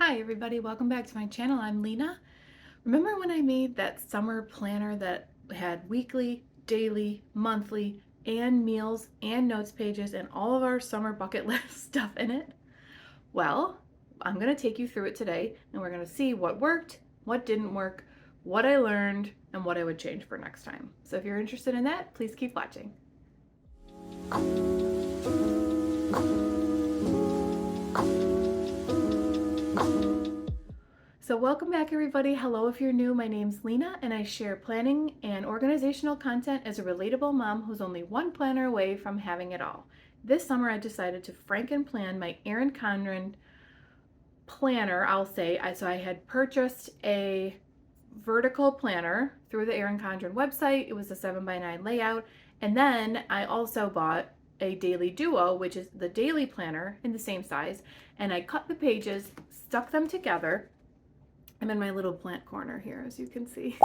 Hi everybody, welcome back to my channel. I'm Lena. Remember when I made that summer planner that had weekly, daily, monthly, and meals and notes pages and all of our summer bucket list stuff in it? Well, I'm going to take you through it today and we're going to see what worked, what didn't work, what I learned, and what I would change for next time. So if you're interested in that, please keep watching. So welcome back everybody. Hello if you're new, my name's Lena and I share planning and organizational content as a relatable mom who's only one planner away from having it all. This summer I decided to franken-plan my ERIN CONDREN planner, I'll say. So I had purchased a vertical planner through the ERIN CONDREN website. It was a 7x9 layout. And then I also bought a daily duo, which is the daily planner in the same size. And I cut the pages, stuck them together. I'm in my little plant corner here, as you can see.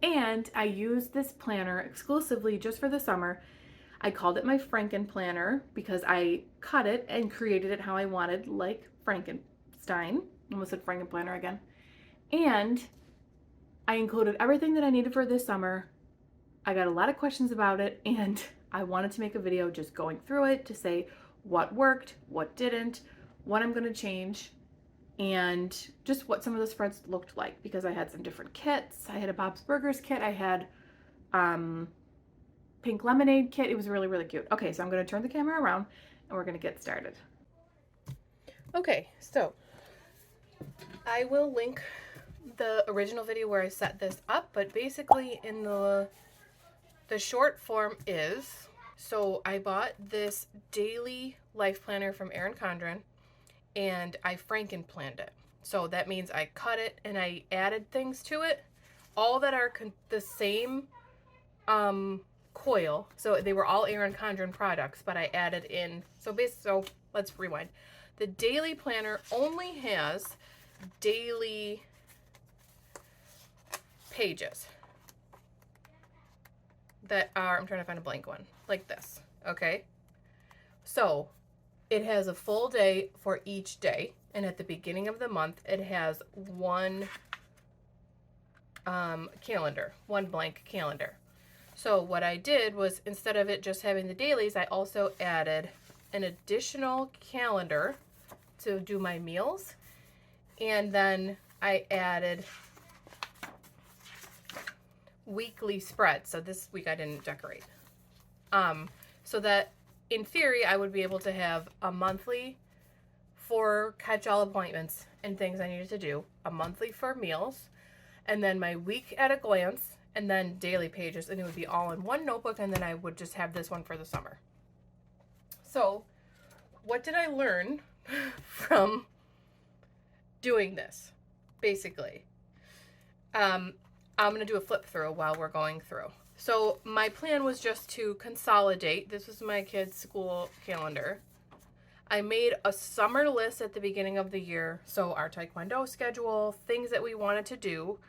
And I used this planner exclusively just for the summer. I called it my Frankenplanner because I cut it and created it how I wanted, like Frankenstein. Almost said Frankenplanner again. And I included everything that I needed for this summer. I got a lot of questions about it, and I wanted to make a video just going through it to say what worked, what didn't, what I'm going to change, and just what some of the spreads looked like, because I had some different kits. I had a Bob's Burgers kit. I had pink lemonade kit. It was really, really cute. Okay, so I'm going to turn the camera around and we're going to get started. Okay, so I will link the original video where I set this up, but basically in the short form is, so I bought this daily life planner from ERIN CONDREN and I franken-planned it. So that means I cut it and I added things to it, all that are the same coil. So they were all ERIN CONDREN products, but I added in, so let's rewind. The daily planner only has daily pages that are, I'm trying to find a blank one, like this, okay? So it has a full day for each day, and at the beginning of the month, it has one calendar, one blank calendar. So what I did was, instead of it just having the dailies, I also added an additional calendar to do my meals, and then I added weekly spreads. So this week I didn't decorate. So that in theory, I would be able to have a monthly for catch-all appointments and things I needed to do, a monthly for meals, and then my week at a glance, and then daily pages, and it would be all in one notebook, and then I would just have this one for the summer. So what did I learn from doing this, basically? I'm going to do a flip through while we're going through. So my plan was just to consolidate. This was my kids' school calendar. I made a summer list at the beginning of the year. So our Taekwondo schedule, things that we wanted to do,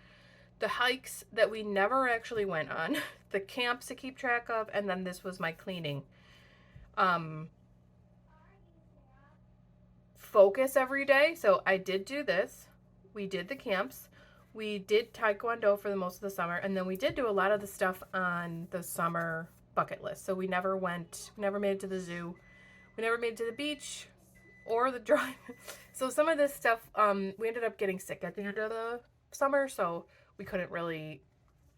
the hikes that we never actually went on, the camps to keep track of, and then this was my cleaning. Focus every day. So I did do this. We did the camps. We did Taekwondo for the most of the summer, and then we did do a lot of the stuff on the summer bucket list. So we never made it to the zoo. We never made it to the beach or the drive. So some of this stuff, we ended up getting sick at the end of the summer, so we couldn't really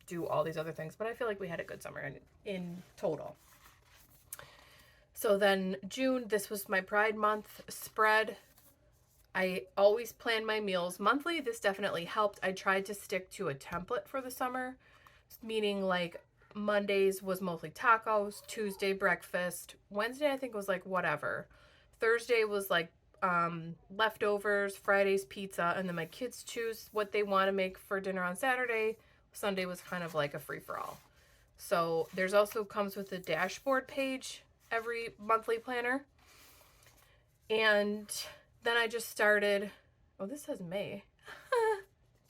do all these other things, but I feel like we had a good summer in total. So then June, this was my Pride Month spread. I always plan my meals monthly. This definitely helped. I tried to stick to a template for the summer, meaning like Mondays was mostly tacos, Tuesday breakfast, Wednesday I think was like whatever, Thursday was like leftovers, Friday's pizza, and then my kids choose what they want to make for dinner on Saturday. Sunday was kind of like a free-for-all. So there's also comes with a dashboard page every monthly planner. And then I just started, oh, this says May.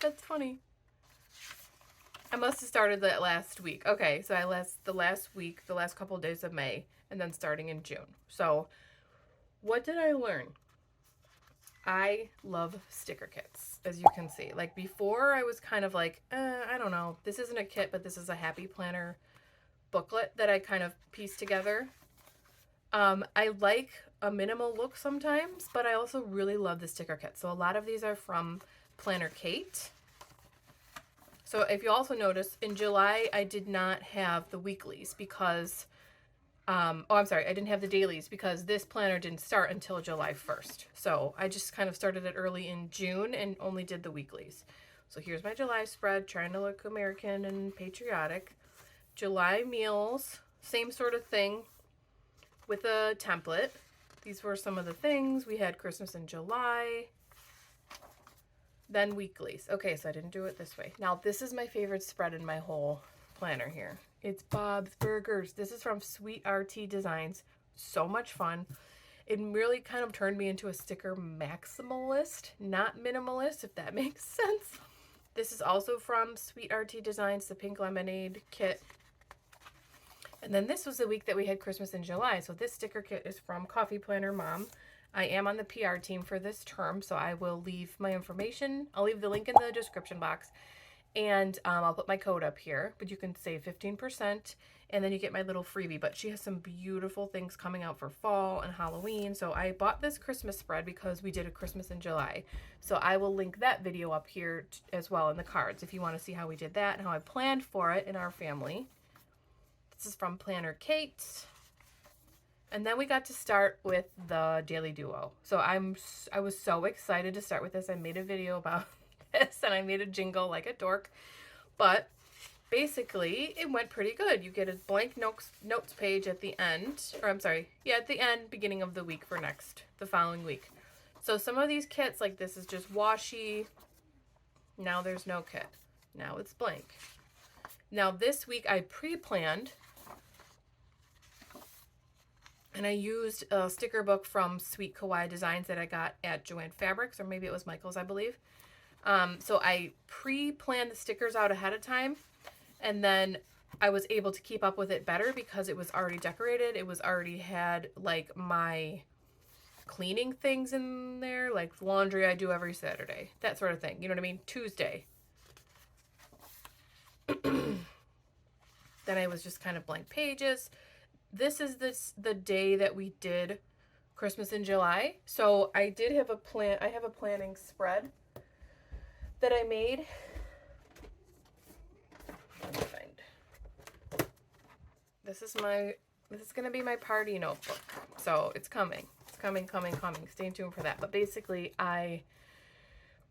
That's funny. I must have started that last week. Okay, so the last couple of days of May, and then starting in June. So what did I learn? I love sticker kits, as you can see. Like before I was kind of like, I don't know, this isn't a kit, but this is a happy planner booklet that I kind of pieced together. I like a minimal look sometimes, but I also really love the sticker kit. So a lot of these are from Planner Kate. So if you also notice, in July, I did not have the weeklies because, I'm sorry, I didn't have the dailies because this planner didn't start until July 1st. So I just kind of started it early in June and only did the weeklies. So here's my July spread, trying to look American and patriotic. July meals, same sort of thing with a template. These were some of the things. We had Christmas in July. Then weeklies. Okay, so I didn't do it this way. Now, this is my favorite spread in my whole planner here. It's Bob's Burgers. This is from Sweet RT Designs. So much fun. It really kind of turned me into a sticker maximalist, not minimalist, if that makes sense. This is also from Sweet RT Designs, the Pink Lemonade kit. And then this was the week that we had Christmas in July. So this sticker kit is from Coffee Planner Mom. I am on the PR team for this term, so I will leave my information. I'll leave the link in the description box, and I'll put my code up here, but you can save 15%, and then you get my little freebie. But she has some beautiful things coming out for fall and Halloween. So I bought this Christmas spread because we did a Christmas in July. So I will link that video up here as well in the cards if you want to see how we did that and how I planned for it in our family. This is from Planner Kate. And then we got to start with the Daily Duo. So I was so excited to start with this. I made a video about this and I made a jingle like a dork. But basically it went pretty good. You get a blank notes page at the end, or I'm sorry, yeah, at the end, beginning of the week for the following week. So some of these kits, like this is just washi. Now there's no kit. Now it's blank. Now this week I pre-planned, and I used a sticker book from Sweet Kawaii Designs that I got at Joann Fabrics, or maybe it was Michael's, I believe. So I pre-planned the stickers out ahead of time, and then I was able to keep up with it better because it was already decorated. It was already had like my cleaning things in there, like laundry I do every Saturday, that sort of thing. You know what I mean? Tuesday. Then I was just kind of blank pages. This is the day that we did Christmas in July. So I did have I have a planning spread that I made. Let me find. This is gonna be my party notebook. So it's coming. It's coming. Stay tuned for that. But basically I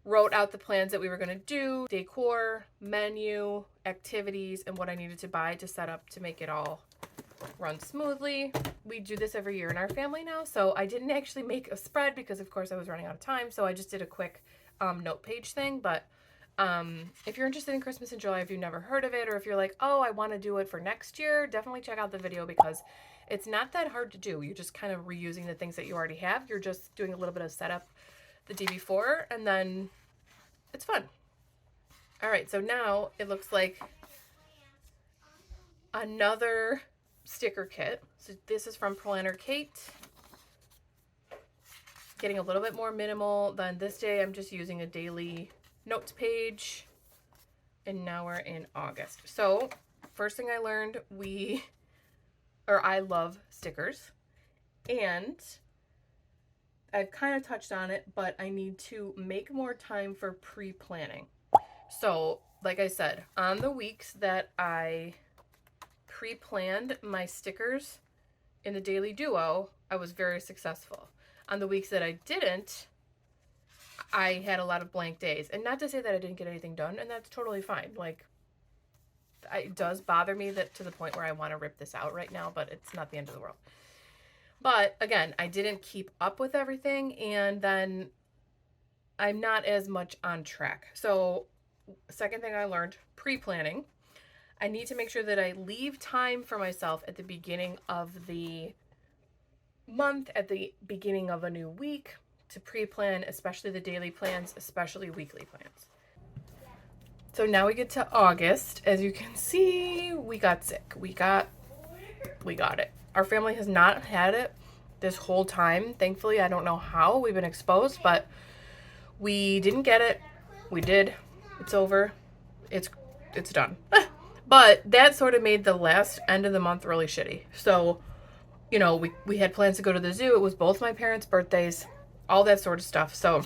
wrote out the plans that we were gonna do, decor, menu, activities, and what I needed to buy to set up to make it all run smoothly. We do this every year in our family now, so I didn't actually make a spread because of course I was running out of time, so I just did a quick note page thing. But if you're interested in Christmas in July, if you've never heard of it, or if you're like, oh, I want to do it for next year, definitely check out the video because it's not that hard to do. You're just kind of reusing the things that you already have. You're just doing a little bit of setup the day before, and then it's fun. All right, so now it looks like another sticker kit. So this is from Planner Kate. Getting a little bit more minimal than this day. I'm just using a daily notes page. And now we're in August. So first thing I learned, I love stickers. And I've kind of touched on it, but I need to make more time for pre-planning. So like I said, on the weeks that I pre-planned my stickers in the Daily Duo, I was very successful. On the weeks that I didn't, I had a lot of blank days. And not to say that I didn't get anything done, and that's totally fine. Like, it does bother me that to the point where I want to rip this out right now, but it's not the end of the world. But again, I didn't keep up with everything, and then I'm not as much on track. So second thing I learned, pre-planning. I need to make sure that I leave time for myself at the beginning of the month, at the beginning of a new week, to pre-plan, especially the daily plans, especially weekly plans. So now we get to August. As you can see, we got sick. We got it. Our family has not had it this whole time. Thankfully, I don't know how we've been exposed, but we didn't get it. We did. It's over. It's done. But that sort of made the last end of the month really shitty. So, you know, we had plans to go to the zoo. It was both my parents' birthdays, all that sort of stuff. So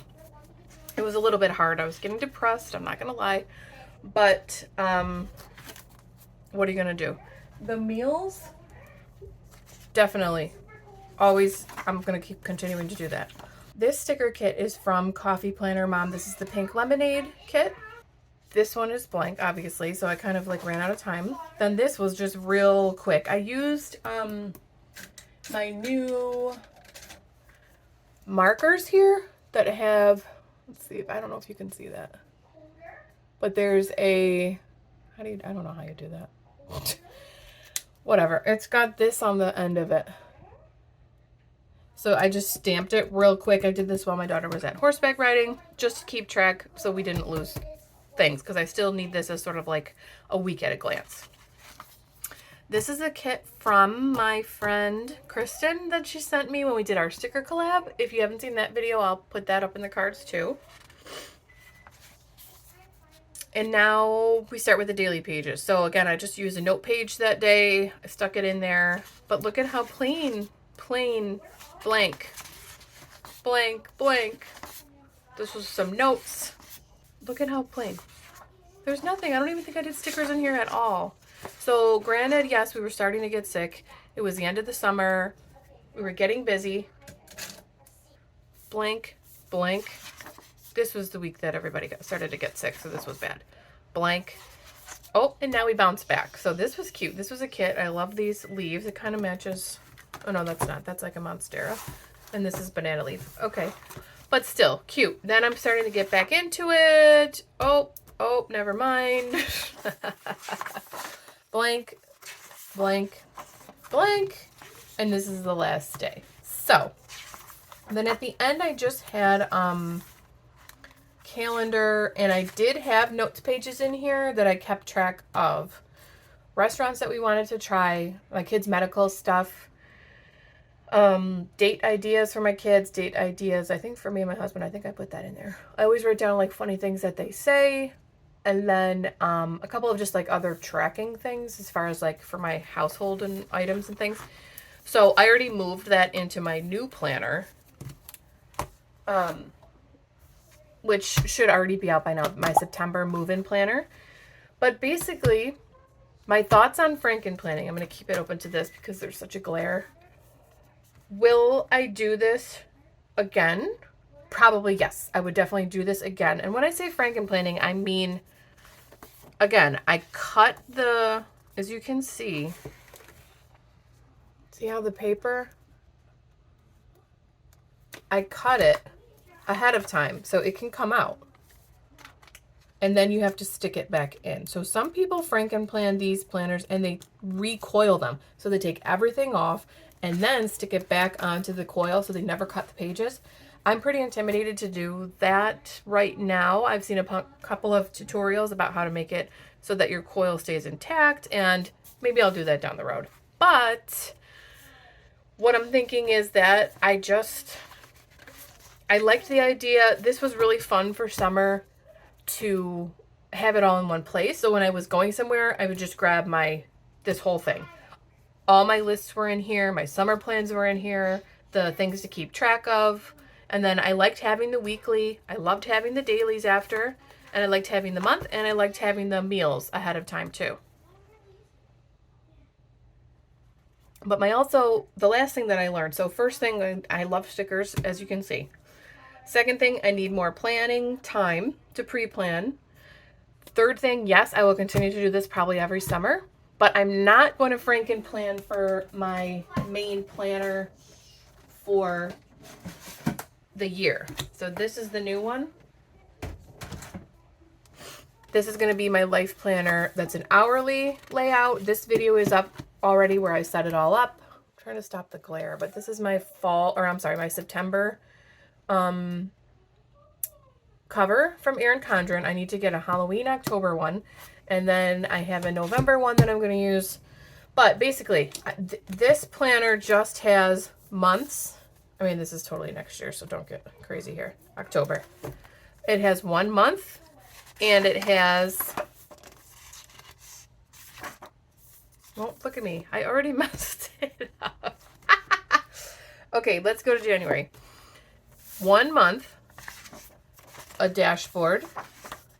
it was a little bit hard. I was getting depressed, I'm not gonna lie. But what are you gonna do? The meals, definitely. Always, I'm gonna keep continuing to do that. This sticker kit is from Coffee Planner Mom. This is the pink lemonade kit. This one is blank, obviously, so I kind of like ran out of time. Then this was just real quick. I used my new markers here that have, let's see, I don't know if you can see that, but there's a, I don't know how you do that. Whatever, it's got this on the end of it. So I just stamped it real quick. I did this while my daughter was at horseback riding, just to keep track so we didn't lose things, because I still need this as sort of like a week at a glance. This is a kit from my friend Kristen that she sent me when we did our sticker collab. If you haven't seen that video, I'll put that up in the cards too. And now we start with the daily pages. So again, I just used a note page that day. I stuck it in there, but look at how plain, blank, blank. This was some notes. Look at how plain. There's nothing. I don't even think I did stickers in here at all. So granted, yes, we were starting to get sick. It was the end of the summer. We were getting busy. Blank. This was the week that everybody started to get sick, so this was bad. Blank. Oh, and now we bounce back. So this was cute. This was a kit. I love these leaves. It kind of matches. Oh, no, that's not. That's like a Monstera. And this is banana leaf. Okay. But still, cute. Then I'm starting to get back into it. Oh, never mind. Blank. And this is the last day. So, then at the end, I just had calendar, and I did have notes pages in here that I kept track of. Restaurants that we wanted to try, my kids' medical stuff, date ideas for my kids, date ideas, I think for me and my husband, I think I put that in there. I always write down like funny things that they say, and then a couple of just like other tracking things as far as like for my household and items and things. So I already moved that into my new planner, which should already be out by now, my September move-in planner. But basically, my thoughts on frankenplanning, I'm going to keep it open to this because there's such a glare. Will I do this again? Probably yes. I would definitely do this again. And when I say frankenplanning, I mean, again, I cut the, as you can see how the paper, I cut it ahead of time so it can come out. And then you have to stick it back in. So some people frankenplan these planners and they recoil them. So they take everything off and then stick it back onto the coil so they never cut the pages. I'm pretty intimidated to do that right now. I've seen a couple of tutorials about how to make it so that your coil stays intact, and maybe I'll do that down the road. But what I'm thinking is that I liked the idea. This was really fun for summer to have it all in one place. So when I was going somewhere, I would just grab this whole thing. All my lists were in here. My summer plans were in here. The things to keep track of. And then I liked having the weekly. I loved having the dailies after. And I liked having the month. And I liked having the meals ahead of time too. But the last thing that I learned. So first thing, I love stickers, as you can see. Second thing, I need more planning time to pre-plan. Third thing, yes, I will continue to do this probably every summer. But I'm not going to frankenplan for my main planner for the year. So this is the new one. This is going to be my life planner. That's an hourly layout. This video is up already where I set it all up. I'm trying to stop the glare, but this is my my September cover from ERIN CONDREN. I need to get a Halloween October one. And then I have a November one that I'm going to use. But basically, this planner just has months. I mean, this is totally next year, so don't get crazy here. October. It has 1 month, and it has, oh, look at me. I already messed it up. Okay, let's go to January. 1 month, a dashboard,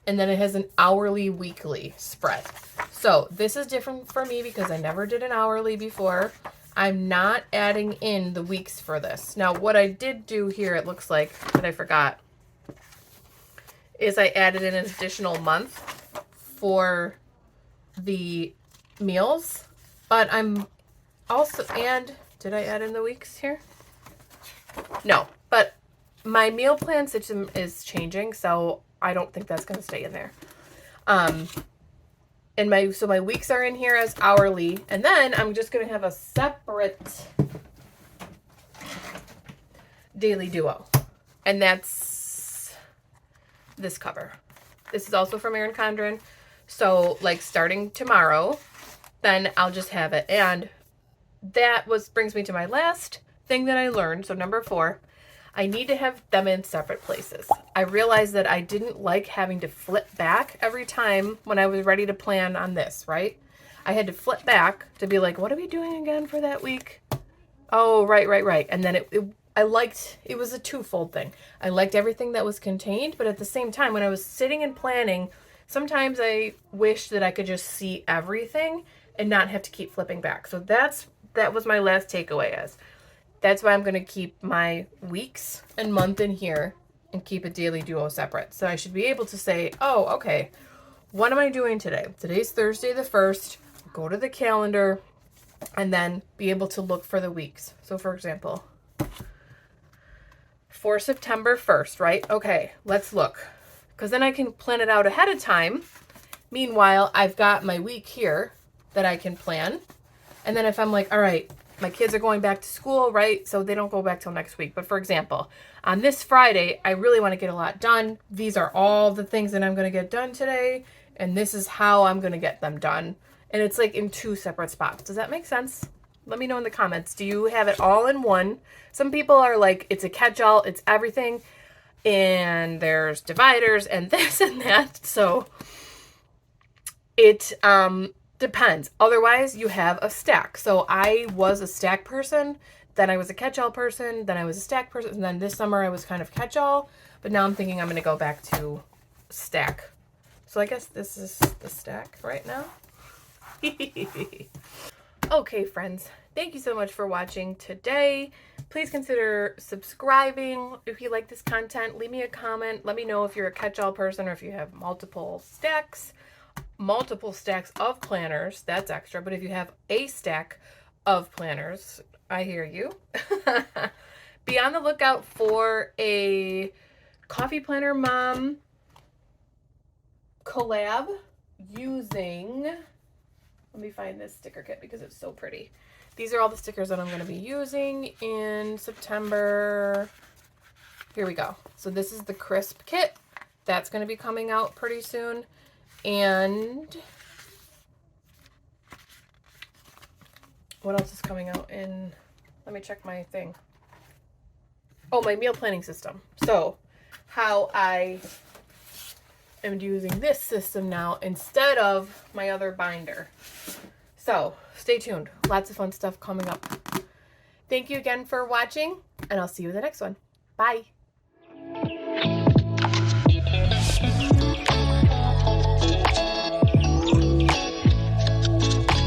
and then it has an hourly, weekly spread. So this is different for me because I never did an hourly before. I'm not adding in the weeks for this. Now, what I did do here, it looks like, that I forgot, is I added in an additional month for the meals. But I'm also, and did I add in the weeks here? No, but my meal plan system is changing, so I don't think that's going to stay in there. And my weeks are in here as hourly, and then I'm just going to have a separate daily duo, and that's this cover. This is also from ERIN CONDREN. So like starting tomorrow, then I'll just have it. And that brings me to my last thing that I learned. So number 4, I need to have them in separate places. I realized that I didn't like having to flip back every time when I was ready to plan on this, right? I had to flip back to be like, what are we doing again for that week? Oh, right. And then it was a twofold thing. I liked everything that was contained, but at the same time, when I was sitting and planning, sometimes I wished that I could just see everything and not have to keep flipping back. So that was my last takeaway as. That's why I'm going to keep my weeks and month in here and keep a daily duo separate. So I should be able to say, oh, okay, what am I doing today? Today's Thursday the 1st. Go to the calendar and then be able to look for the weeks. So for example, for September 1st, right? Okay, let's look. Because then I can plan it out ahead of time. Meanwhile, I've got my week here that I can plan. And then if I'm like, all right, my kids are going back to school, right? So they don't go back till next week. But for example, on this Friday, I really want to get a lot done. These are all the things that I'm going to get done today. And this is how I'm going to get them done. And it's like in 2 separate spots. Does that make sense? Let me know in the comments. Do you have it all in one? Some people are like, it's a catch-all, it's everything. And there's dividers and this and that. So it depends. Otherwise, you have a stack. So I was a stack person, then I was a catch-all person, then I was a stack person, and then this summer I was kind of catch-all, but now I'm thinking I'm going to go back to stack. So I guess this is the stack right now. Okay, friends. Thank you so much for watching today. Please consider subscribing if you like this content. Leave me a comment. Let me know if you're a catch-all person or if you have multiple stacks of planners. That's extra. But if you have a stack of planners, I hear you. Be on the lookout for a Coffee Planner Mom collab using, let me find this sticker kit because it's so pretty. These are all the stickers that I'm going to be using in September. Here we go. So this is the crisp kit. That's going to be coming out pretty soon. And what else is coming out in, let me check my thing. Oh, my meal planning system. So how I am using this system now instead of my other binder. So stay tuned. Lots of fun stuff coming up. Thank you again for watching, and I'll see you in the next one. Bye.